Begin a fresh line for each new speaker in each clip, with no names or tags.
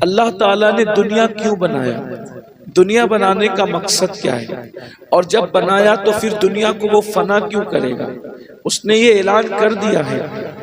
अल्लाह ताला ने दुनिया क्यों बनाया, दुनिया बनाने का मकसद क्या है, और जब बनाया तो फिर दुनिया को वो फना क्यों करेगा। उसने ये ऐलान कर दिया है,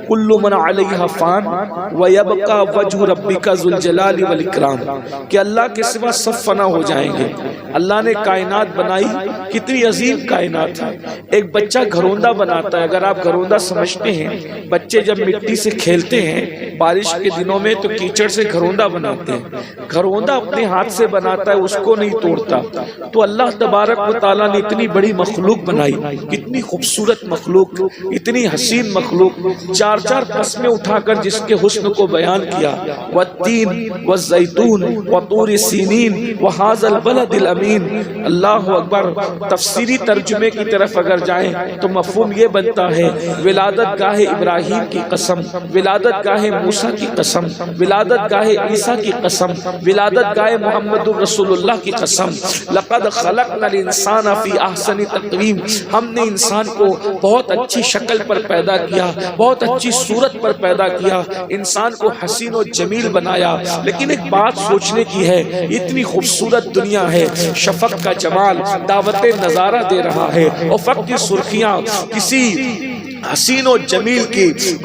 कुल्लु मन अलैहा फान व यबका वजहु रब्बिका जुल जलाली वल इकराम, कि अल्लाह के सिवा सब फना हो जाएंगे। अल्लाह ने कायनात बनाई, कितनी अजीम कायनात है। एक बच्चा घरौंदा बनाता है, अगर आप घरौंदा समझते हैं, बच्चे जब मिट्टी से खेलते हैं बारिश के दिनों में तो कीचड़ से घरौंदा बनाते हैं। घरौंदा अपने हाथ से बनाता है, उसको नहीं तोड़ता। तो अल्लाह तबारक व तआला ने इतनी बड़ी मखलूक बनाई, कितनी खूबसूरत मखलूक, इतनी हसीन मखलूक, चार चार कस्में उठाकर जिसके हुस्न को बयान किया। वत्तीन व ज़ैतून व तूर सीनीन व हाज़ल बलदिल अमीन। अल्लाहु अकबर। तफसीरी तर्जुमे की तरफ अगर जाएं तो मफहूम ये बनता है, विलादत गाहे इब्राहिम की कसम, विलादत गाहे मूसा की कसम, विलादत गाहे ईसा की कसम, विलादत गाहे मोहम्मदुर रसूलुल्लाह की कसम। लक़द खलक़नल इंसान फ़ी अहसनि तक़वीम, हमने इंसान को बहुत अच्छी शक्ल पर पैदा किया, बहुत अच्छी सूरत पर पैदा किया, इंसान को हसीन और जमील बनाया। लेकिन एक बात सोचने की है, इतनी खूबसूरत दुनिया है, शफक का जमाल दावत नजारा दे रहा है, और फक की सुर्खियां किसी हसीन और जमील की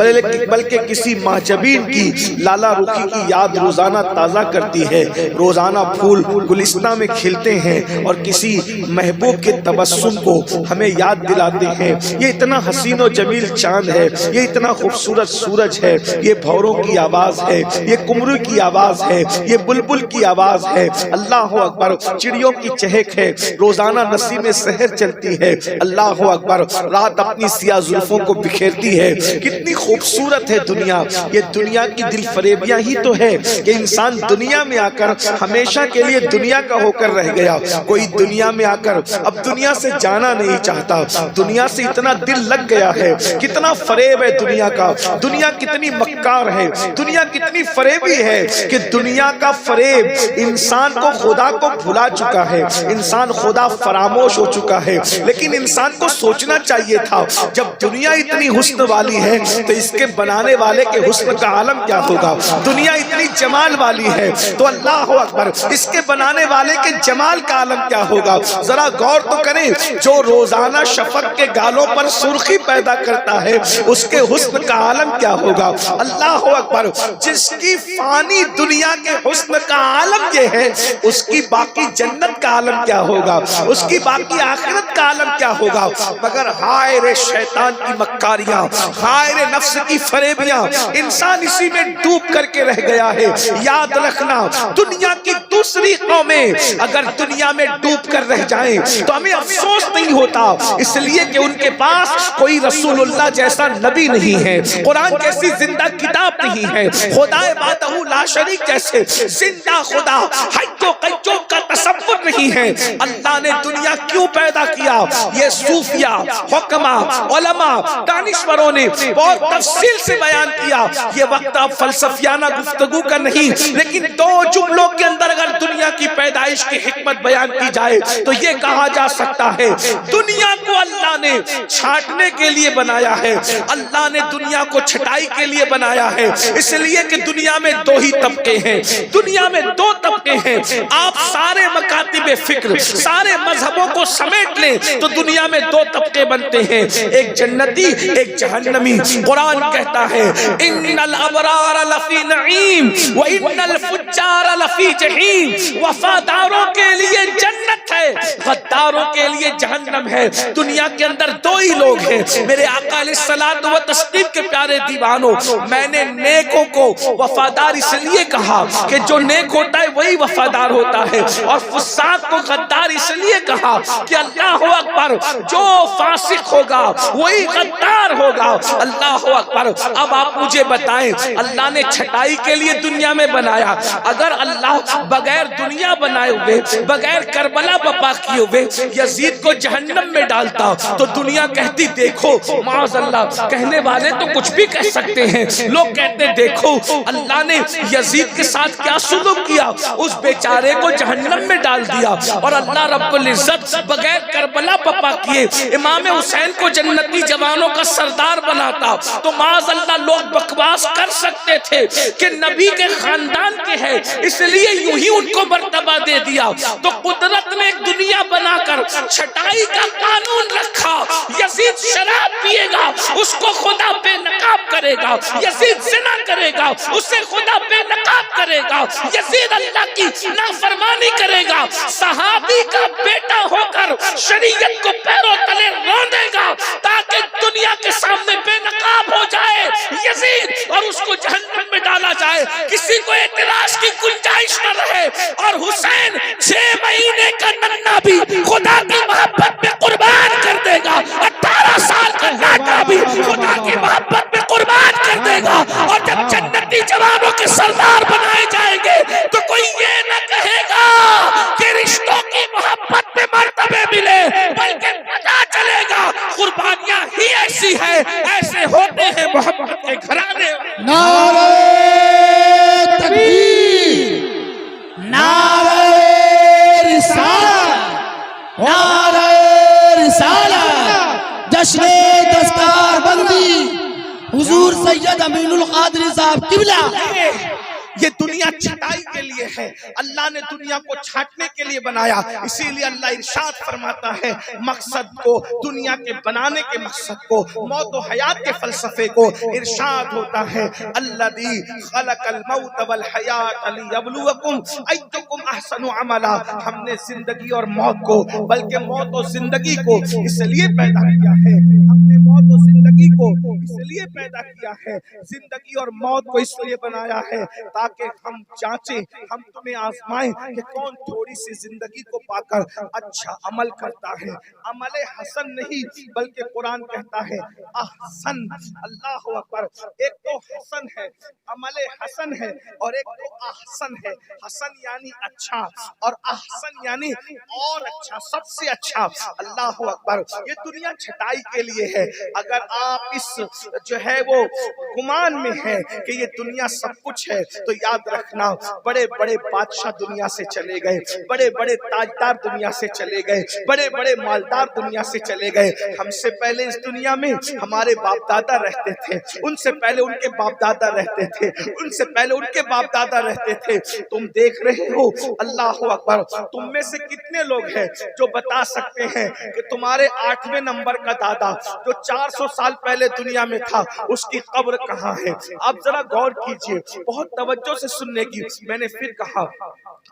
बल्कि किसी माजबीन की लाला रुखी की याद रोजाना ताज़ा करती है। रोजाना फूल गुलिस्तां में खिलते हैं और किसी महबूब के तबस्सुम को हमें याद दिलाते हैं। ये इतना हसीन और जमील चांद है, ये इतना खूबसूरत सूरज है, ये भौरों की आवाज़ है, ये कुमरू की आवाज़ है, ये बुलबुल की आवाज़ है। अल्लाह अकबर। चिड़ियों की चहक है, रोजाना नसीम सहर चलती है। अल्लाह अकबर। रात अपनी सिया जुल्फों को बिखेरती है। कितनी खूबसूरत है दुनिया। ये दुनिया की दिल फरेबियां ही तो है कि इंसान दुनिया में आकर हमेशा के लिए दुनिया का होकर रह गया। कोई दुनिया में आकर अब दुनिया से जाना नहीं चाहता, दुनिया से इतना दिल लग गया है। कितना फरेब है दुनिया का, दुनिया कितनी मक्कार है, दुनिया कितनी फरेबी है कि दुनिया का फरेब इंसान को खुदा को भुला चुका है, इंसान खुदा फरामोश हो चुका है। लेकिन इंसान को सोचना चाहिए था, जब दुनिया इतनी हुस्न वाली है तो इसके बनाने वाले के हुस्न का आलम क्या होगा। दुनिया इतनी जमाल वाली है तो अल्लाह अकबर, इसके बनाने वाले के जमाल का आलम क्या होगा। जरा गौर तो करें, जो रोजाना शफक के गालों पर सुर्खी पैदा करता है उसके हुस्न का आलम क्या होगा। अल्लाह अकबर। जिसकी फानी दुनिया के हुस्न का आलम ये है, उसकी बाकी जन्नत का आलम क्या होगा, उसकी बाकी आखिरत का आलम क्या होगा। मगर हाय रे शैतान की मक्कारियां, हाय रे नफ्स की फरेबियां, इंसान इसी में डूब करके रह गया है। याद रखना, दुनिया की दूसरी कौमें अगर दुनिया में डूब कर रह जाएं तो हमें अफसोस नहीं होता, इसलिए कि उनके पास कोई रसूलुल्लाह जैसा नबी नहीं है, कुरान जैसी जिंदा किताब नहीं है, खुदाए बादहू ला शरीक जैसे जिंदा खुदा हज्जो कज्जो का तसव्वुर नहीं है। अल्लाह ने दुनिया क्यों पैदा किया, ये सूफिया, हुक्मा, उलमा, दानिश्वरों ने बहुत तफसील से बयान किया। ये वक्त अब फलसफियाना गुफ्तगू का नहीं, लेकिन दो जुमलों के अंदर अगर दुनिया की पैदाइश की हिकमत बयान की जाए तो ये कहा जा सकता है, दुनिया को अल्लाह ने छाटने के लिए बनाया है, अल्लाह ने दुनिया को छटाई के लिए बनाया है। इसलिए कि दुनिया में दो ही तबके हैं, दुनिया में दो तबके हैं। आप सारे मकातिबे फिक्र, सारे मजहबों को समेट लें तो दुनिया में दो तबके बनते हैं, एक जन्नती, एक जहन्नमी। कुरान कहता है, इन्नल अबरार लफी नईम व इन्नल फुज्जार लफी जहीम। वफादारों के लिए जन्नत है, गद्दारों के लिए जहन्नम है। दुनिया के अंदर दो ही लोग हैं। मेरे आका अलैहिस्सलातु व तस्लीम के प्यारे दीवानों, मैंने नेकों को वफादार इसलिए कहा कि जो नेक होता है वही वफादार होता है, और फुस्साक को गद्दार इसलिए कहा कि अल्लाह अकबर, जो फासिक होगा वही गद्दार होगा। अल्लाह अकबर। अब आप मुझे बताएं, अल्लाह ने छटाई के लिए दुनिया में बनाया, अगर अल्लाह बगैर दुनिया बनाए हुए, बगैर करबला बपा किए हुए यजीद को जहन्नम में डालता तो दुनिया कहती देखो, माज़अल्लाह, कहने वाले तो कुछ भी कह सकते हैं, लोग कहते देखो अल्लाह ने यजीद के साथ क्या सुलूक किया, उस बेचारे को जहन्नम में डाल दिया। और अल्लाह रब्बुल इज्जत बगैर करबला बपा किए इमाम हुसैन को जन्नती जवानों का सरदार बनाता तो माज़अल्लाह लोग बकवास कर सकते थे कि नबी के खानदान के है, इसलिए यूं ही उनको मर्तबा दे दिया। तो कुदरत ने एक दुनिया बनाकर छटाई का कानून रखा। यजीद शराब पिएगा, उसको खुदा बेनकाब करेगा। यजीद जिना करेगा, उससे खुदा बेनकाब करेगा। यजीद अल्लाह की नाफरमानी करेगा, सहाबी का बेटा होकर शरीयत को पैरों तले रौंदेगा ताकि दुनिया के सामने बेनकाब हो जाए यजीद और उसको जहन्नम में डाला जाए, किसी को एतराज की गुंजाइश न रहे। और हुसैन 6 महीने का नन्ना भी खुदा की मोहब्बत में कुर्बान कर देगा, 18 साल का लड़का भी खुदा की मोहब्बत में कुर्बान कर देगा। और जब जन्नती जवानों के सरदार बनाए जाएंगे तो कोई ये न कहेगा कि रिश्तों की मोहब्बत में मर्तबे मिले, बल्कि पता चलेगा कुर्बानियां ही ऐसी है, ऐसे होते हैं मोहब्बत के घराने।
नारे तकबीर, नारे रिसालत, नारे रिसालत, जश्न दस्तारबंदी हुजूर सैयद अमीनुल कादरी साहब किबला।
ये दुनिया छटाई के लिए है, अल्लाह ने दुनिया को छाटने के लिए बनाया। इसीलिए अल्लाह इरशाद फरमाता है मकसद को, दुनिया के बनाने के मकसद को, मौत और हयात के फलसफे को इरशाद होता है अल्लज़ी खलक़ल मौत वल हयात लियब्लुवकुम अय्युकुम अहसनु अमला। हमने जिंदगी और मौत को, बल्कि मौत और जिंदगी को इसलिए पैदा किया है, हमने मौत और जिंदगी को इसलिए पैदा किया है, जिंदगी और मौत को इसलिए बनाया है ताकि हम जांचें, हम तुम्हें आजमाएं कि कौन थोड़ी सी जिंदगी को पाकर अच्छा अमल करता है। अमल हसन नहीं, बल्कि कुरान कहता है अहसन। अल्लाह अकबर। एक तो हसन है, अमल हसन है, और एक तो अहसन है। हसन यानी अच्छा और अहसन यानी और अच्छा, सबसे अच्छा। अल्लाह अकबर। ये दुनिया छटाई के लिए है। अगर आप इस जो है वो गुमान में है कि ये दुनिया सब कुछ है तो याद रखना बड़े बड़े बादशाह दुनिया से चले गए, बड़े बड़े ताजदार दुनिया से चले गए, बड़े बड़े मालदार दुनिया से चले गए। हमसे पहले इस दुनिया में हमारे बाप दादा रहते थे, उनसे पहले उनके बाप दादा रहते थे, उनसे पहले उनके बाप दादा रहते थे। तुम देख रहे हो, अल्लाह अकबर। तुम में से कितने लोग हैं जो बता सकते हैं कि तुम्हारे 8वें नंबर का दादा जो 400 साल पहले दुनिया में था, उसकी कब्र कहाँ है? आप जरा गौर कीजिए, बहुत तवज्जो से सुनने की। मैंने फिर कहा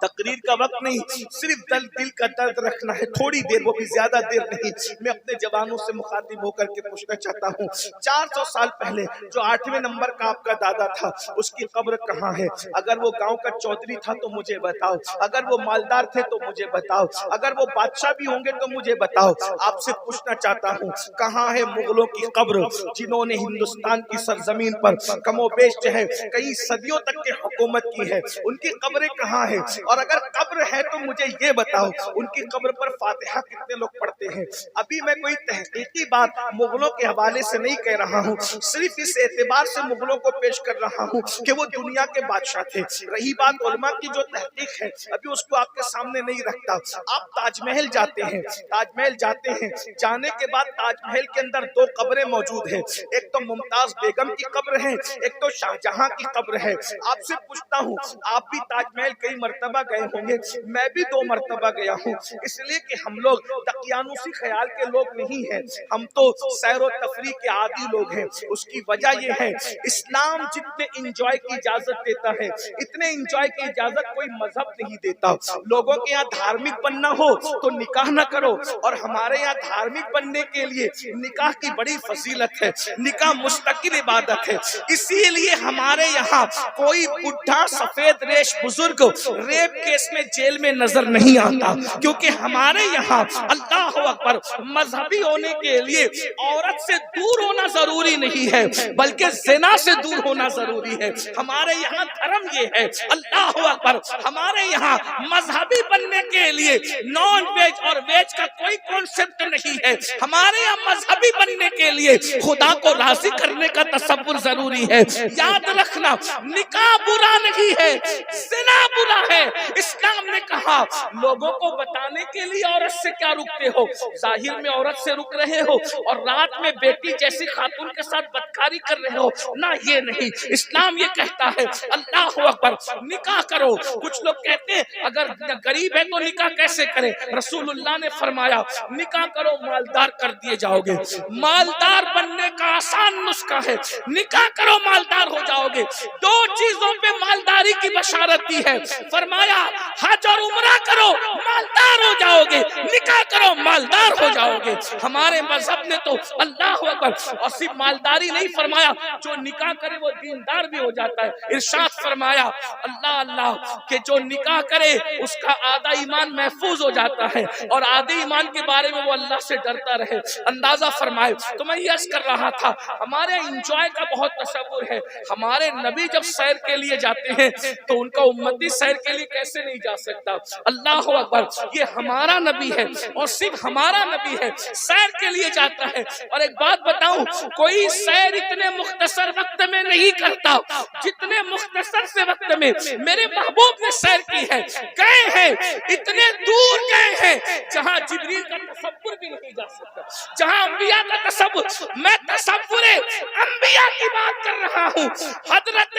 तकरीर का वक्त नहीं, सिर्फ दिल का दर्द रखना है, थोड़ी देर, वो भी ज्यादा देर नहीं। मैं अपने जवानों से मुखातिब होकर के पूछना चाहता हूँ, 400 साल पहले जो 8वें नंबर का आपका दादा था, उसकी कब्र कहाँ है? अगर वो गांव का चौधरी था तो मुझे बताओ, अगर वो मालदार थे तो मुझे बताओ, अगर वो बादशाह भी होंगे तो मुझे बताओ। आपसे पूछना चाहता हूँ, कहाँ है मुगलों की कब्र जिन्होंने हिंदुस्तान की सरजमीन पर कमोबेश जो है कई सदियों तक के हुकूमत की है? उनकी कब्रें कहाँ है? और अगर कब्र है तो मुझे ये बताओ, उनकी कब्र पर फातिहा कितने लोग पढ़ते हैं? अभी मैं कोई तहकीकी बात मुगलों के हवाले से नहीं कह रहा हूँ, सिर्फ इस एतबार से मुगलों को पेश कर रहा हूँ कि वो दुनिया के बादशाह थे। रही बात उलमा की जो तहकीक है, अभी उसको आपके सामने नहीं रखता। आप ताजमहल जाते हैं, ताजमहल जाते हैं, जाने के बाद ताजमहल के अंदर 2 कब्रें मौजूद हैं, एक तो मुमताज बेगम की कब्र है, एक तो शाहजहां की कब्र है। आपसे पूछता हूँ, आप भी ताजमहल कई मर्तबा गए होंगे, मैं भी 2 मर्तबा गया हूँ, इसलिए कि हम लोग दकियानुसी ख्याल के लोग नहीं हैं, हम तो सैर व तफरीह के आदी लोग हैं। उसकी वजह यह है, इस्लाम जितने इंजॉय की इजाजत देता है, इतने इंजॉय की इजाजत कोई मजहब नहीं देता। लोगों के यहाँ धार्मिक बनना हो तो निकाह न करो, और हमारे यहाँ धार्मिक बनने के लिए निकाह की बड़ी फजीलत है, निकाह मुस्तकिल इबादत है। इसीलिए हमारे यहाँ कोई बुढ़ा सफेद रेश बुजुर्ग रेप केस में जेल में नजर नहीं आता, क्योंकि हमारे यहाँ अल्लाह अकबर मजहबी होने के लिए औरत से दूर होना जरूरी नहीं है, बल्कि ज़िना से दूर होना जरूरी है। हमारे यहाँ धर्म ये है, अल्लाह अकबर। हमारे यहाँ मजहबी बनने के लिए नॉन वेज और वेज का कोई कॉन्सेप्ट नहीं है। हमारे यहाँ मजहबी बनने के लिए खुदा को राजी करने का तसव्वुर जरूरी है। याद रखना, निकाह बुरा नहीं है, ज़िना बुरा है। इस्लाम ने कहा कहा लोगों को बताने के लिए औरत से क्या रुकते हो, जाहिर में औरत से रुक रहे हो और रात में बेटी जैसी खातून के साथ बदकारी कर रहे हो ना, ये नहीं। इस्लाम ये कहता है अल्लाह अकबर, निकाह करो। कुछ लोग कहते हैं अगर गरीब है तो निकाह कैसे करें, रसूलुल्लाह ने फरमाया निकाह करो मालदार कर दिए जाओगे। मालदार बनने का आसान नुस्खा है, निकाह करो मालदार हो जाओगे। दो चीजों पे मालदारी की बशारत दी है, फरमाया हज और उम्रा करो मालदार हो जाओगे, निकाह करो मालदार हो जाओगे। हमारे मजहब ने तो अल्लाह अकबर, और सिर्फ मालदारी नहीं फरमाया जो निकाह करे वो दीनदार भी हो जाता है। इरशाद फरमाया अल्लाह अल्लाह के जो निकाह करे उसका आधा ईमान महफूज हो जाता है और आधे ईमान के बारे में वो अल्लाह से डरता रहे। अंदाजा फरमाए। तो मैं यस कर रहा था, हमारे इंजॉय का बहुत तसव्वुर है। हमारे नबी जब सैर के लिए जाते हैं तो उनका उम्मती सैर के लिए कैसे नहीं जा सकता। अल्लाह अकबर, ये हमारा नबी है और सिर्फ हमारा नबी है, सैर के लिए जाता है। और एक बात बताऊं, कोई सैर इतने मुख्तसर वक्त में नहीं करता जितने मुख्तसर से वक्त में मेरे महबूब ने सैर की है। गए हैं, इतने दूर गए हैं जहां जिब्रील का तसव्वुर भी नहीं जा सकता, जहां अंबिया का तसव्वुर। मैं तसव्वुरे अंबिया की बात कर रहा हूँ। हजरत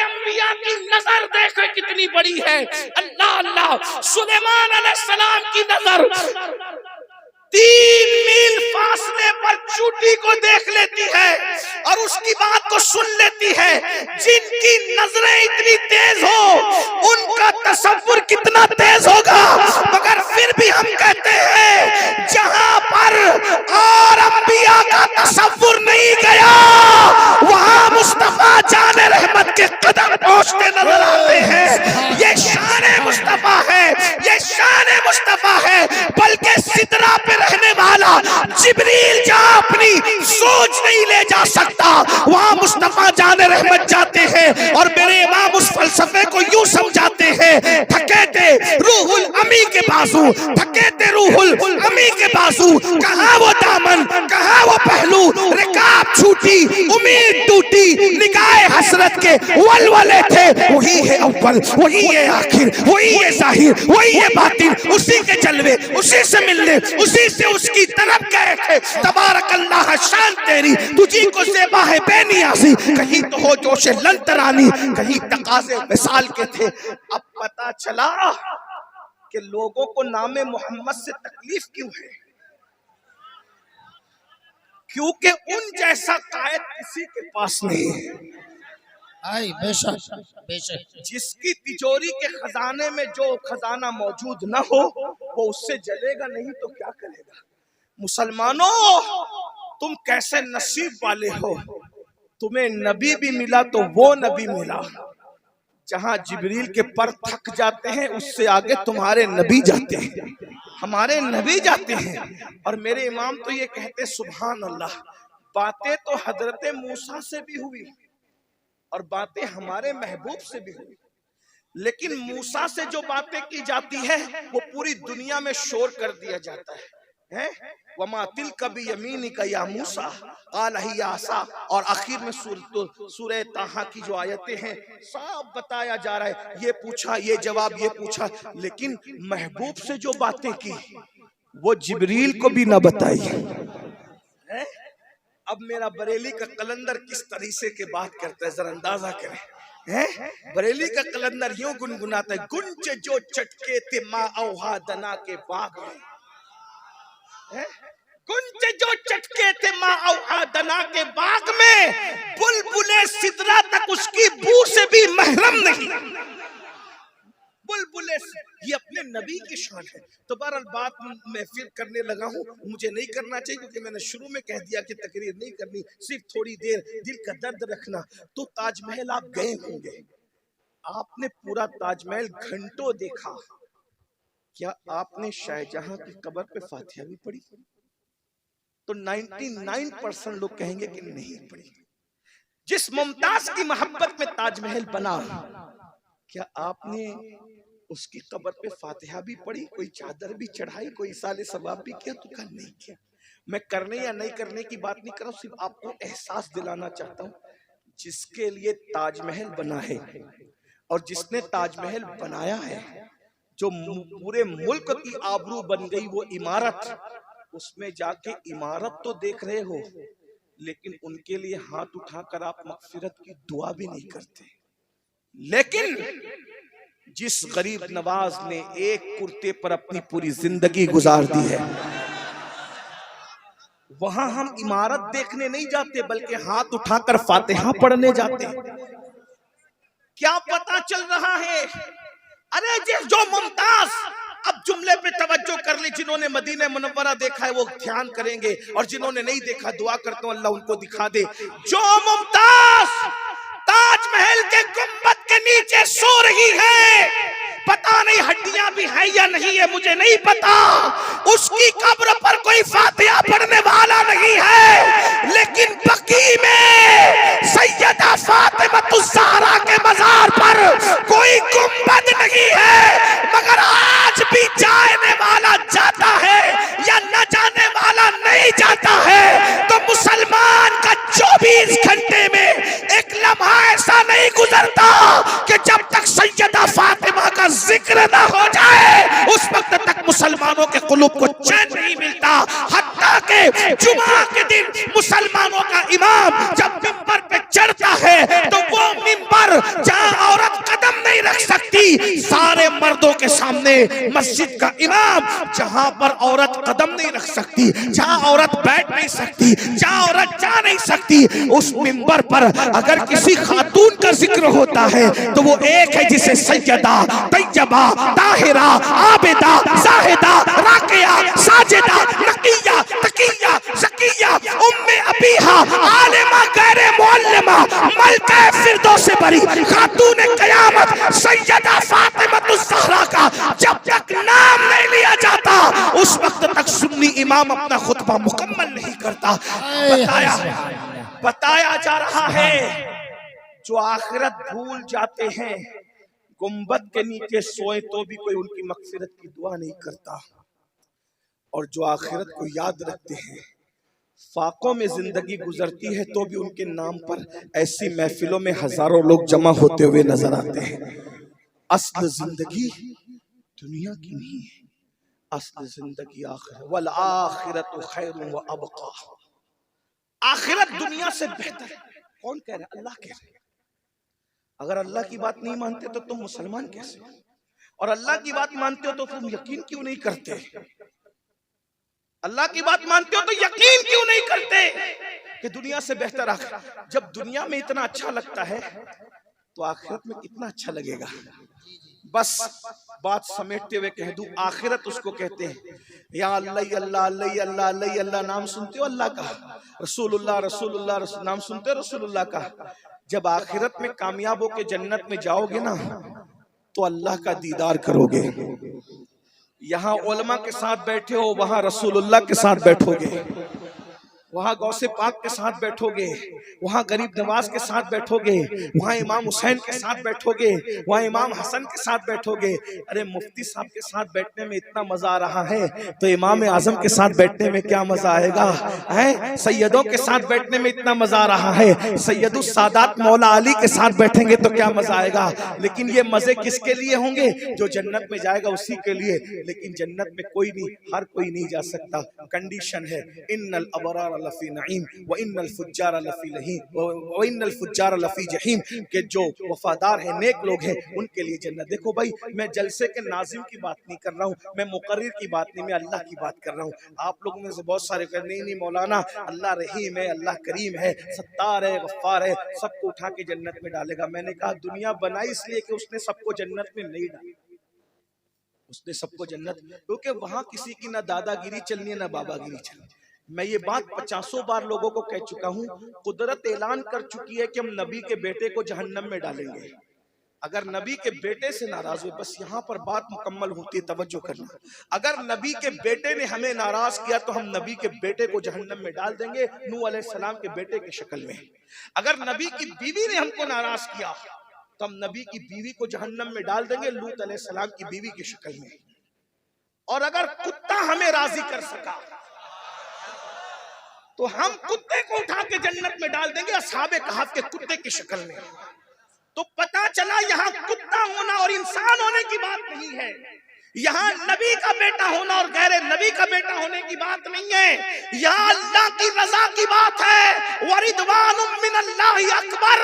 अंबिया की नजर देखो कितनी बड़ी है। अल्लाह अल्लाह, सुलेमान अलैहिस्सलाम की नजर 3 मील फासले पर चूटी को देख लेती है और उसकी बात को सुन लेती है। जिनकी नजरें इतनी तेज हो उनका तसव्वुर कितना तेज होगा। मगर फिर भी हम कहते हैं जहां पर और अंबिया का तसव्वुर नहीं गया वहां मुस्तफा जाने रहमत के कदम पहुंचते नजर आते हैं। ये शान मुस्तफा है, ये शान मुस्तफा है। बल्कि सिदरा पे रहने वाला जिब्रील जहां अपनी सोच नहीं ले जा सकता वहां मुस्तफा जाने रहमत जाते हैं। और मेरे इमाम उस फलसफे को यूं समझाते हैं, थकेते रूहुल अमी के बाजू, थकेते रूहुल अमी के बाजू, कहां वो दामन, कहां वो पहलू, रिकाब छूटी, उम्मीद टूटी, निगाहे हसरत के वलवले थे। वही है अव्वल, वही है आखिर, वही है जाहिर, वही है बातिन, उसी के जलवे, उसी से मिलने, उसी से उसकी तरफ गए थे। तबारक अल्लाह, शान तेरी, तुझी को ज़ेबा है बेनियाज़ी। कहीं तो हो जोशे लंतरानी, कहीं तकाज़े विसाल के थे। अब पता चला कि लोगों को नामे मोहम्मद से तकलीफ क्यों है, क्योंकि उन जैसा कायद किसी के पास नहीं है।
बेशक बेशक,
जिसकी तिजोरी के खजाने में जो खजाना मौजूद न हो वो उससे जलेगा नहीं तो क्या करेगा। मुसलमानों, तुम कैसे नसीब वाले हो, तुम्हें नबी भी मिला तो वो नबी मिला जहां जिब्रील के पर थक जाते हैं उससे आगे तुम्हारे नबी जाते हैं, हमारे नबी जाते हैं। और मेरे इमाम तो ये कहते सुभान अल्लाह, बातें तो हजरत मूसा से भी हुई और बातें हमारे महबूब से भी हुई, लेकिन मूसा से जो बातें की जाती है वो पूरी दुनिया में शोर कर दिया जाता है। वमा तिल कभी यमीनी का या मूसा काल ही आसा। और आखिर में सूरह ताहा की जो आयतें हैं सब बताया जा रहा है, ये पूछा, ये जवाब, ये पूछा, लेकिन महबूब से जो बातें की वो जिब्रील को भी ना बताई। अब मेरा बरेली का कलंदर किस तरीके के बात करता है जरा अंदाजा करें। बरेली का कलंदर यूं गुनगुनाता है, गुंज जो चटके थे माँ औहा दना के बाग में, गुंज जो चटके थे माँ औहा दना के बाग में, बुलबुले सिदरा तक उसकी बू से भी महरम नहीं। बुलबुले, ये अपने नबी की शान है। तो बहरहाल बात मैं फिर करने लगा हूँ, मुझे नहीं करना चाहिए क्योंकि मैंने शुरू में कह दिया कि तकरीर नहीं करनी, सिर्फ थोड़ी देर दिल का दर्द रखना। तो ताजमहल आप गए होंगे, आपने पूरा ताजमहल घंटों देखा, क्या आपने शाहजहां की कब्र पे फातिहा भी पढ़ी? तो 99% लोग कहेंगे कि नहीं पढ़ी। जिस मुमताज की मोहब्बत में ताजमहल बना, क्या आपने उसकी कब्र पे फातिहा भी पढ़ी, कोई चादर भी चढ़ाई, कोई साले सवाब भी किया? तो क्या नहीं किया। मैं करने या नहीं करने की बात नहीं कर रहा हूं, सिर्फ आपको एहसास दिलाना चाहता हूं, जिसके लिए ताजमहल बना है और जिसने ताजमहल बनाया है जो पूरे मुल्क की आबरू बन गई वो इमारत, उसमें जाके इमारत तो देख रहे हो, लेकिन उनके लिए हाथ उठाकर आप मगफिरत की दुआ भी नहीं करते। लेकिन जिस गरीब नवाज ने एक कुर्ते पर अपनी पूरी जिंदगी गुजार दी है, वहां हम इमारत देखने नहीं जाते बल्कि हाथ उठाकर फातिहा पढ़ने जाते। क्या पता चल रहा है? अरे जो मुमताज, अब जुमले पे तवज्जो कर ले, जिन्होंने मदीने मुनव्वरा देखा है वो ध्यान करेंगे, और जिन्होंने नहीं देखा दुआ करता हूं अल्लाह उनको दिखा दे। जो मुमताज ताजमहल के गुंबद के नीचे सो रही है, पता नहीं हड्डियां भी है या नहीं है मुझे नहीं पता, उसकी कब्र पर कोई फातिहा पढ़ने वाला नहीं है, लेकिन बकी में सैयदा फातिमा के मजार पर कोई गुंबद नहीं है। मगर आज भी जाने वाला जाता है या न जाने वाला नहीं जाता है, तो मुसलमान का 24 घंटे में एक लम्हा ऐसा नहीं गुजरता कि जब तक सैयदा फातिमा का जिक्र ना हो जाए उस वक्त तक मुसलमानों के कुलूब को चैन नहीं मिलता। हत्ता के जुमा के दिन मुसलमानों का इमाम जब मिंबर पे चढ़ता है तो वो मिंबर जहां औरत कदम नहीं रख सकती, सारे मर्दों के सामने मस्जिद का इमाम जहां पर औरत कदम नहीं रख सकती, जहां औरत बैठ नहीं सकती, जहां औरत जा नहीं सकती, उस मिंबर पर अगर किसी खातून का जिक्र होता है तो वो एक है जिसे सैयदा, तैयबा, ताहिरा, आबिदा, जाहिदा, राकिया, साजिदा, नकिया, तकिया, ज़किया, उम्मे अबीहा, आलिमा, गैरे मुअल्लिमा, मलका फिरदौस से बरी, खातून क़यामत सैयदा फातिमा ज़हरा का जब तक नाम नहीं लिया जाता उस वक्त तक सुन्नी इमाम अपना खुतबा मुकम्मल नहीं करता। बताया जा रहा है जो आखिरत भूल जाते हैं, गुंबद के नीचे सोए तो भी कोई उनकी मगफिरत की दुआ नहीं करता, और जो आखिरत को याद रखते हैं, फाकों में जिंदगी गुजरती है तो भी उनके नाम पर ऐसी महफिलों में हजारों लोग जमा होते हुए नजर आते हैं। असल जिंदगी दुनिया की नहीं है, असल जिंदगी आखिरत, वल आखिरतु खैरुन व अबका। आखिरत दुनिया से बेहतर है। कौन कह रहा है? अल्लाह कह रहे हैं। अगर अल्लाह की बात नहीं मानते तो तुम मुसलमान कैसे हो? और अल्लाह की बात मानते हो तो तुम यकीन क्यों नहीं करते? अल्लाह की बात मानते हो तो यकीन क्यों नहीं करते कि दुनिया से बेहतर आखिरत? जब दुनिया में इतना अच्छा लगता है तो आखिरत में कितना अच्छा लगेगा। बस बात समेटते हुए कह दूं, आखिरत उसको कहते हैं या अल्लाह अल्लाह अल्लाह अल्लाह अल्लाह अल्लाह नाम सुनते हो अल्लाह का, रसूलुल्लाह रसूलुल्लाह नाम सुनते हो रसूलुल्लाह का। जब आखिरत में कामयाब होके जन्नत में जाओगे ना तो अल्लाह का दीदार करोगे। यहाँ उलमा के साथ बैठे हो, वहां रसूलुल्लाह के साथ बैठोगे, वहां गौसे पाक के साथ बैठोगे, वहां गरीब नवाज के साथ बैठोगे, वहां इमाम हुसैन के साथ बैठोगे, वहां इमाम हसन के साथ बैठोगे। अरे मुफ्ती साहब के साथ बैठने में इतना मजा आ रहा है तो इमाम आजम के साथ बैठने में क्या मजा आएगा है? सैयदों के साथ बैठने में इतना मजा आ रहा है, सैयदुस सादात मौला अली के साथ बैठेंगे तो क्या मजा आएगा। लेकिन ये मजे किसके लिए होंगे? जो जन्नत में जाएगा उसी के लिए। लेकिन जन्नत में कोई नहीं, हर कोई नहीं जा सकता। कंडीशन है इन्नल अबरार लफी नईम व इन्नल फुज्जार लफी लहीम व इन्नल फुज्जार लफी जहीम, के जो वफादार हैं, नेक लोग हैं, उनके लिए जन्नत। देखो भाई, मैं जलसे के नाजिम की बात नहीं कर रहा हूँ, मैं मुकर्रिर की बात नहीं, मैं अल्लाह की बात कर रहा हूँ। आप लोगों में से बहुत सारे कर नहीं मौलाना अल्लाह रहीम है, अल्लाह करीम है, सत्तार है, गफ्फार है, सबको उठा के जन्नत में डालेगा। मैंने कहा दुनिया बनाई इसलिए कि उसने सबको जन्नत में नहीं डाला, उसने सबको जन्नत, क्योंकि वहां किसी की ना दादागिरी चलनी है ना बाबागिरी चलनी। मैं ये बात 50 बार लोगों को कह चुका हूँ, कुदरत ऐलान कर चुकी है कि हम नबी के बेटे को जहन्नम में डालेंगे। अगर नबी के बेटे से नाराज हुए, बस यहाँ पर बात मुकम्मल होती है, तवज्जो करना। अगर नबी के बेटे ने हमें नाराज किया तो हम नबी के बेटे को जहन्नम में डाल देंगे, नूह अलैहिस्सलाम के बेटे की शक्ल में। अगर नबी की बीवी ने हमको नाराज किया तो हम नबी की बीवी को जहन्नम में डाल देंगे, लूत अलैहिस्सलाम की बीवी की शक्ल में। और अगर कुत्ता हमें राजी कर सका तो हम कुत्ते को उठा के जन्नत में डाल देंगे, असहाबे कहफ के कुत्ते की शक्ल में। तो पता चला यहाँ कुत्ता होना और इंसान होने की बात नहीं है, यहाँ नबी का बेटा होना और गैर नबी का बेटा होने की बात नहीं है, यहाँ अल्लाह की रजा की बात है। वरिदवानुम मिनल्लाहि अकबर,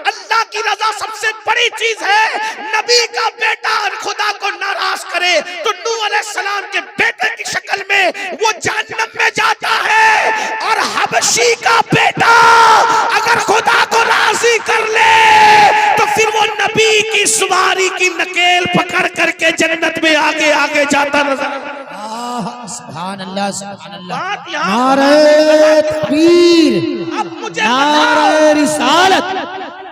अल्लाह की रजा सबसे बड़ी चीज है। नबी का बेटा खुदा को नाराज करे तो नूह अलैहिस्सलाम के बेटे की शक्ल में वो जहन्नम में जाता है, और हबशी का बेटा अगर खुदा को राजी कर ले तो फिर वो नबी की सवारी की नकेल पकड़ करके जन्नत में आगे आगे जाता नजर।
सुभान अल्लाह, सुभान अल्लाह।
नारे
तकबीर,
अब मुझे
नारे रिसालत,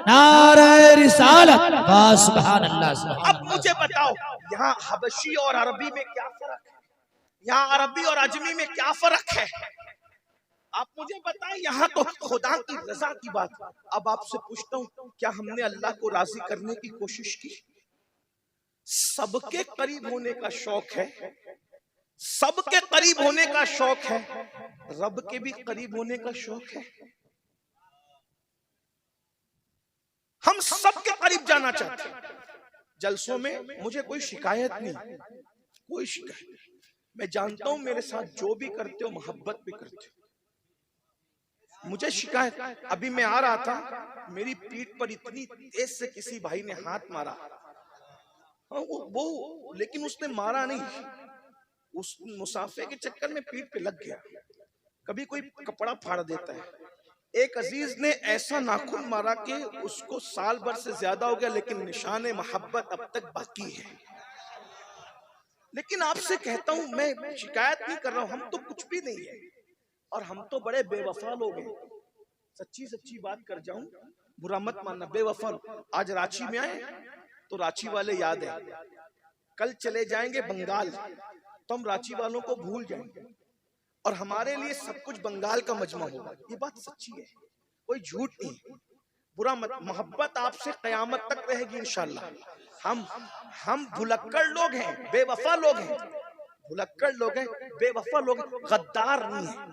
नारे रिसालत, वाह सुभान अल्लाह, सुभान
अब मुझे बताओ यहाँ हबशी और अरबी में क्या फर्क है, यहाँ अरबी और अजमी में क्या फर्क है? आप मुझे बताएं। यहाँ तो खुदा की रजा की बात। अब आपसे पूछता हूँ, क्या हमने अल्लाह को राजी करने की कोशिश की? सबके करीब होने का शौक है, सबके करीब होने का शौक है, रब के भी करीब होने का शौक है। हम सबके करीब जाना चाहते हैं। जलसों में मुझे कोई शिकायत नहीं, कोई शिकायत नहीं। मैं जानता हूं मेरे साथ जो भी करते हो मोहब्बत भी करते हो। मुझे शिकायत, अभी मैं आ रहा था, मेरी पीठ पर इतनी तेज से किसी भाई ने हाथ मारा, वो लेकिन उसने मारा नहीं, उस मुसाफे के चक्कर में पीठ पे लग गया। कभी कोई कपड़ा फाड़ देता है। एक अजीज ने ऐसा नाखून मारा कि उसको साल भर से ज्यादा हो गया, लेकिन निशान मोहब्बत अब तक बाकी है। लेकिन आपसे कहता हूं, मैं शिकायत नहीं कर रहा हूं, हम तो कुछ भी नहीं है, और हम तो बड़े बेवफा लोग हैं। सच्ची सच्ची बात कर जाऊं, बुरा मत मानना, बेवफा। आज रांची में आए तो रांची वाले याद है, कल चले जाएंगे बंगाल तो हम रांची वालों को भूल जाएंगे, और हमारे लिए सब कुछ बंगाल का मजमा होगा। ये बात सच्ची है, कोई झूठ नहीं। बुरा मत, मोहब्बत आपसे कयामत तक रहेगी इंशाल्लाह। हम भुलक्कड़ लोग हैं, बेवफा लोग हैं, भुलक्कड़ लोग हैं, बेवफा लोग हैं, गद्दार नहीं है।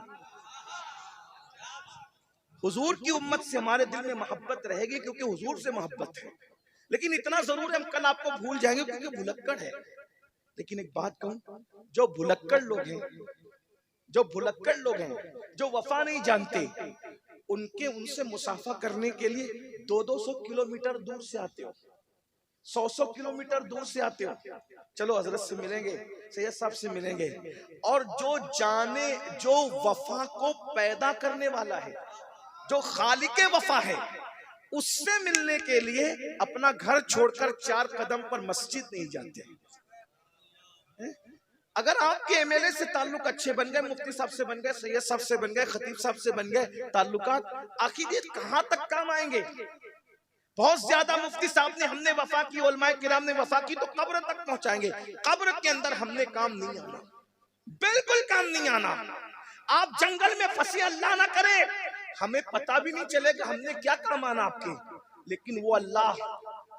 हुजूर की उम्मत से हमारे दिल में मोहब्बत रहेगी क्योंकि हुजूर से मोहब्बत है। लेकिन इतना जरूर है, हम कल आपको भूल जाएंगे क्योंकि भुलक्कड़ है। लेकिन एक बात कहूं, जो भुलक्कड़ लोग हैं, जो भुलक्कड़ लोग हैं, जो वफा नहीं जानते, उनसे मुसाफा करने के लिए 200 किलोमीटर दूर से आते हो, 100 किलोमीटर दूर से आते हो। चलो हजरत से मिलेंगे, सैयद साहब से मिलेंगे, और जो जाने, जो वफा को पैदा करने वाला है, जो खालिके वफा है, उससे मिलने के लिए अपना घर छोड़कर 4 कदम पर मस्जिद नहीं जाते। अगर आपके एमएलए से ताल्लुक अच्छे बन गए, मुफ्ती साहब से बन गए, सैयद साहब से बन गए, खतीब साहब से बन गए ताल्लुकात, आखिर ये कहां तक काम आएंगे? बहुत ज्यादा मुफ्ती साहब ने, हमने वफा की, उलमाए किराम ने वफा की, तो कब्र तक पहुंचाएंगे। कब्र के अंदर हमने काम नहीं आना, बिल्कुल काम नहीं आना। आप जंगल में फंसे, अल्लाह ना करे, हमें पता भी नहीं चलेगा हमने क्या काम आना आपके। लेकिन वो अल्लाह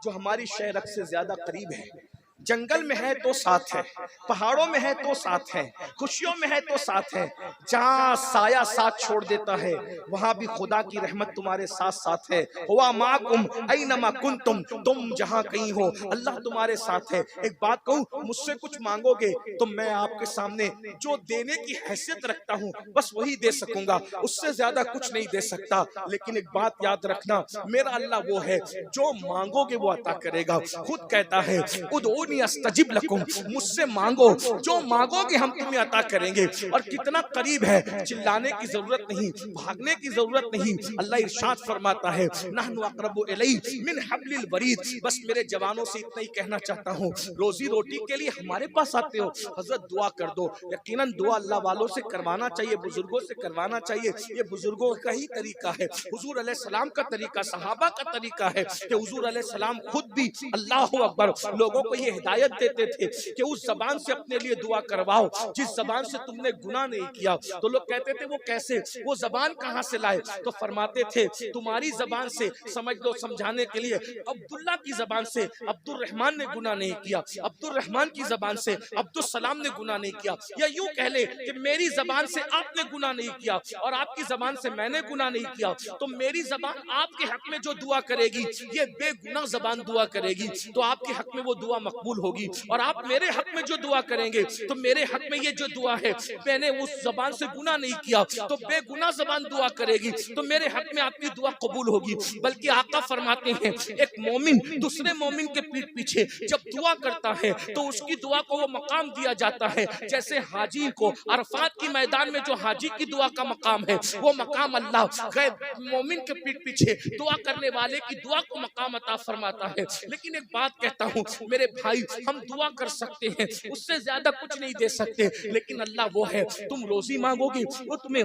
जो हमारी शहरत से ज्यादा करीब है, जंगल में है तो साथ है, पहाड़ों में है तो साथ है, खुशियों में है तो साथ है। जहाँ साया साथ छोड़ देता है वहां भी खुदा की रहमत तुम्हारे साथ साथ है। हुआ माकुम ऐनमा कुंतुम, तुम जहाँ कहीं हो अल्लाह तुम्हारे साथ है। एक बात कहूँ, मुझसे कुछ मांगोगे तो मैं आपके सामने जो देने की हैसियत रखता हूँ बस वही दे सकूंगा, उससे ज्यादा कुछ नहीं दे सकता। लेकिन एक बात याद रखना, मेरा अल्लाह वो है जो मांगोगे वो अता करेगा। खुद कहता है उदऊनी अस्तजिब लकुम, मुझसे मांगो, जो मांगोगे हम तुम्हें अता करेंगे। और कितना करीब है, चिल्लाने की जरूरत नहीं, भागने की जरूरत नहीं। अल्लाह इरशाद फरमाता है नहनु अक़रबु इलैहि मिन हब्लिल वरीद। बस मेरे जवानों से इतना ही कहना चाहता हूँ, रोजी रोटी के लिए हमारे पास आते हो, हजरत दुआ कर दो। यकीनन दुआ अल्लाह वालों से करवाना चाहिए, बुजुर्गों से करवाना चाहिए। ये बुजुर्गों का ही तरीका है, हुजूर अलैहिस्सलाम का तरीका, सहाबा का तरीका है कि हुजूर अलैहिस्सलाम खुद भी अल्लाहु अकबर लोगों को ये हिदायत देते थे कि उस जबान से अपने लिए दुआ करवाओ जिस जबान से तुमने गुनाह नहीं किया। तो लोग कहते थे वो कैसे, वो जबान कहां से लाए? तो फरमाते थे तुम्हारी जबान से समझ लो, समझाने के लिए, अब्दुल्ला की जबान से अब्दुल रहमान ने गुनाह नहीं किया, अब्दुल रहमान की जबान से अब्दुल सलाम ने गुनाह नहीं किया। या यूं कह ले कि मेरी जबान से आपने गुनाह नहीं किया और आपकी जबान से मैंने गुनाह नहीं किया, तो मेरी जबान आपके हक में जो दुआ करेगी ये बेगुनाह जबान दुआ करेगी, तो आपके हक में वो दुआ मकबूल कबूल होगी। और आप मेरे हक में जो दुआ करेंगे तो मेरे हक में ये जो दुआ है, मैंने उस जबान से गुनाह नहीं किया तो बेगुनाह जबान दुआ करेगी तो मेरे हक में आपकी दुआ कबूल होगी। बल्कि आका फरमाते हैं एक मोमिन दूसरे मोमिन के पीठ पीछे जब दुआ करता है तो उसकी दुआ को वो मकाम दिया जाता है जैसे हाजी को अरफात की मैदान में जो हाजी की दुआ का मकाम है वो मकाम अल्लाह गैर मोमिन के पीठ पीछे दुआ करने वाले की दुआ को मकाम अता फरमाता है। लेकिन एक बात कहता हूँ मेरे भाई, हम दुआ कर सकते हैं, उससे ज्यादा कुछ नहीं दे सकते, लेकिन अल्लाह वो है, तुम रोजी मांगोगे वो तुम्हें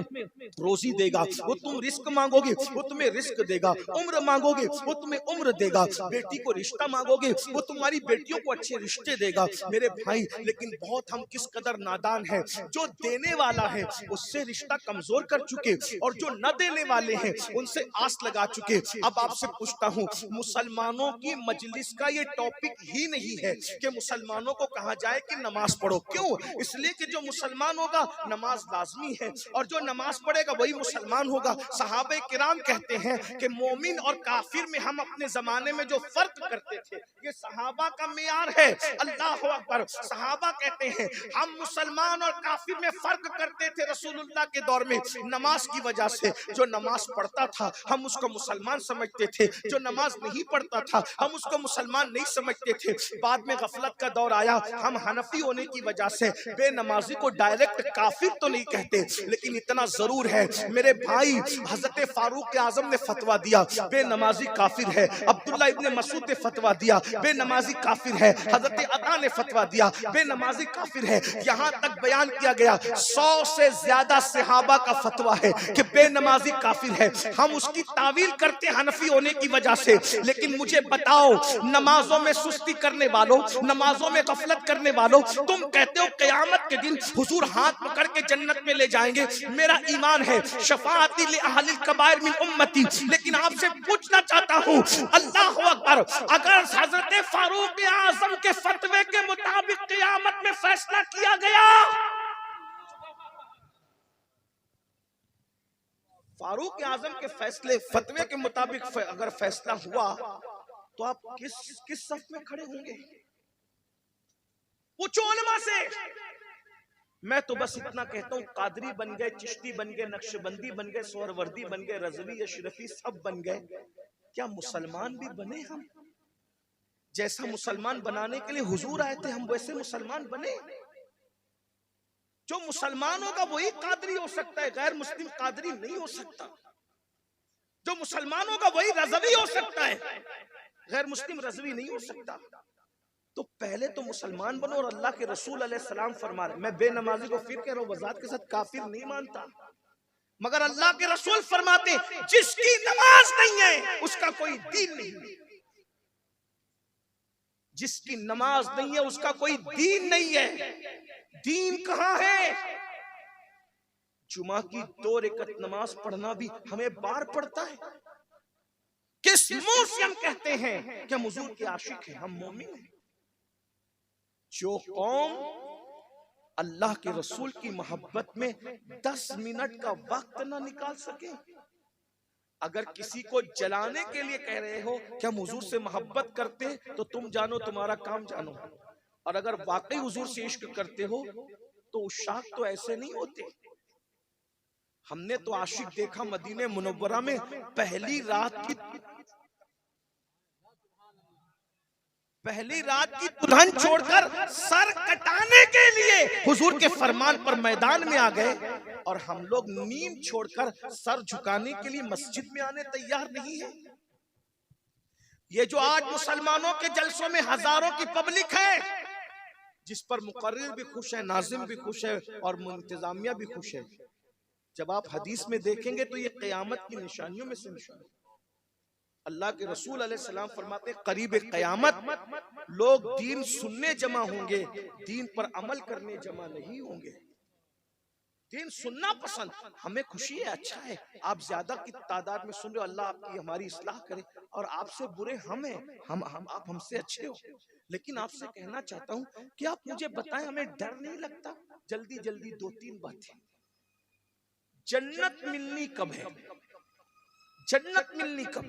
रोजी देगा, वो तुम रिस्क मांगोगे वो तुम्हें रिस्क देगा, उम्र मांगोगे वो तुम्हें उम्र देगा, बेटी को रिश्ता मांगोगे वो तुम्हारी बेटियों को अच्छे रिश्ते देगा मेरे भाई। लेकिन बहुत हम किस कदर नादान है, जो देने वाला है उससे रिश्ता कमजोर कर चुके और जो न देने वाले हैं उनसे आस लगा चुके। अब आपसे पूछता हूँ, मुसलमानों की मजलिस का ये टॉपिक ही नहीं है कि मुसलमानों को कहा जाए कि नमाज पढ़ो। क्यों? इसलिए कि जो मुसलमान होगा नमाज लाजमी है और जो नमाज पढ़ेगा वही मुसलमान होगा। सहाबे किराम कहते हैं कि मोमिन और काफिर में हम अपने जमाने में जो फर्क करते थे ये सहाबा का मेयार है। अल्लाह अकबर। सहाबा कहते हैं हम मुसलमान और काफिर में फर्क करते थे रसूलुल्लाह के दौर में नमाज की वजह से। जो नमाज पढ़ता था हम उसको मुसलमान समझते थे, जो नमाज नहीं पढ़ता था हम उसको मुसलमान नहीं समझते थे। बाद में गफलत का दौर आया, हम हनफी होने की वजह से बेनमाजी को डायरेक्ट काफिर तो नहीं कहते, लेकिन इतना जरूर है मेरे भाई, हजरत फारूक आजम ने फतवा दिया बेनमाजी काफिर है, अब्दुल्ला इब्ने मसूद ने फतवा दिया बेनमाजी काफिर है, हजरत अता ने फतवा दिया बेनमाजी काफिर है। यहाँ तक बयान किया गया 100 से ज्यादा सहाबा का फतवा है कि बेनमाजी काफिर है। हम उसकी तावील करते हनफी होने की वजह से। लेकिन मुझे बताओ, नमाजों में सुस्ती करने वालों, नमाजों में गफलत करने वालों, तुम कहते हो क़यामत के दिन हुजूर हाथ पकड़ के जन्नत में ले जाएंगे। मेरा ईमान है शफाअती लि अहलिल कबाइर मिन उम्मती। लेकिन आपसे पूछना चाहता हूँ, अल्लाह अकबर, अगर हजरत फारूक आजम के फतवे के मुताबिक क़यामत में फैसला किया गया, फारूक आजम के फैसले फतवे के मुताबिक अगर फैसला हुआ तो आप किस सफ में खड़े होंगे? पूछो उलमा से। मैं तो बस इतना कहता हूँ, कादरी बन गए, चिश्ती बन गए, नक्शबंदी बन गए, सोहरवर्दी बन गए, रजवी अशरफी सब बन गए, क्या मुसलमान भी बने? हम जैसा मुसलमान बनाने के लिए हुजूर आए थे हम वैसे मुसलमान बने? जो मुसलमान होगा वही कादरी हो सकता है, गैर मुस्लिम कादरी नहीं हो सकता। जो मुसलमान होगा वही रजवी हो सकता है, गैर मुस्लिम रजवी नहीं हो सकता। तो पहले तो मुसलमान बनो। और अल्लाह के रसूल अलैहिस्सलाम फरमा रहे, मैं बेनमाजी को फिर कह रहा हूँ, वजात के साथ काफिर नहीं मानता, मगर अल्लाह के रसूल फरमाते जिसकी नमाज नहीं है उसका कोई दीन नहीं। जिसकी नमाज नहीं है उसका कोई दीन नहीं है। दीन कहाँ है? जुमा की 2 रकअत नमाज पढ़ना भी हमें बार पड़ता है। किस मुंह से हम कहते हैं कि हम हुजूर के आशिक हैं, हम मोमिन हैं? जो कौम अल्लाह के रसूल की मोहब्बत में 10 मिनट का वक्त ना निकाल सके, अगर किसी को जलाने के लिए कह रहे हो कि हम हुजूर से मोहब्बत करते हैं तो तुम जानो, तुम्हारा काम जानो। और अगर वाकई हुजूर से इश्क करते हो तो उशाक तो ऐसे नहीं होते। हमने तो आशिक देखा मदीने मुनव्वरा में पहली रात की दुल्हन छोड़कर सर कटाने के लिए हुजूर के फरमान पर मैदान में आ गए, और हम लोग नींद छोड़कर सर झुकाने के लिए मस्जिद में आने तैयार नहीं है। ये जो आज मुसलमानों के जलसों में हजारों की पब्लिक है, जिस पर मुकर्रिर भी खुश है, नाजिम भी खुश है और इंतजामिया भी खुश है, जब आप हदीस में देखेंगे तो ये क़यामत की निशानियों में से निशान। अल्लाह के रसूल अलैहिस्सलाम फरमाते करीब क़यामत लोग दीन सुनने जमा होंगे, दीन पर अमल करने जमा नहीं होंगे। दीन सुनना पसंद, हमें खुशी है, अच्छा है, आप ज्यादा की तादाद में सुन रहे हो, अल्लाह आपकी हमारी इस्लाह करे। और आपसे बुरे हम हैं, आप हमसे अच्छे हो। लेकिन आपसे कहना चाहता हूँ कि आप मुझे बताएं, हमें डर नहीं लगता? जल्दी जल्दी 2-3 बातें। जन्नत मिलनी कब है? जन्नत मिलनी कब?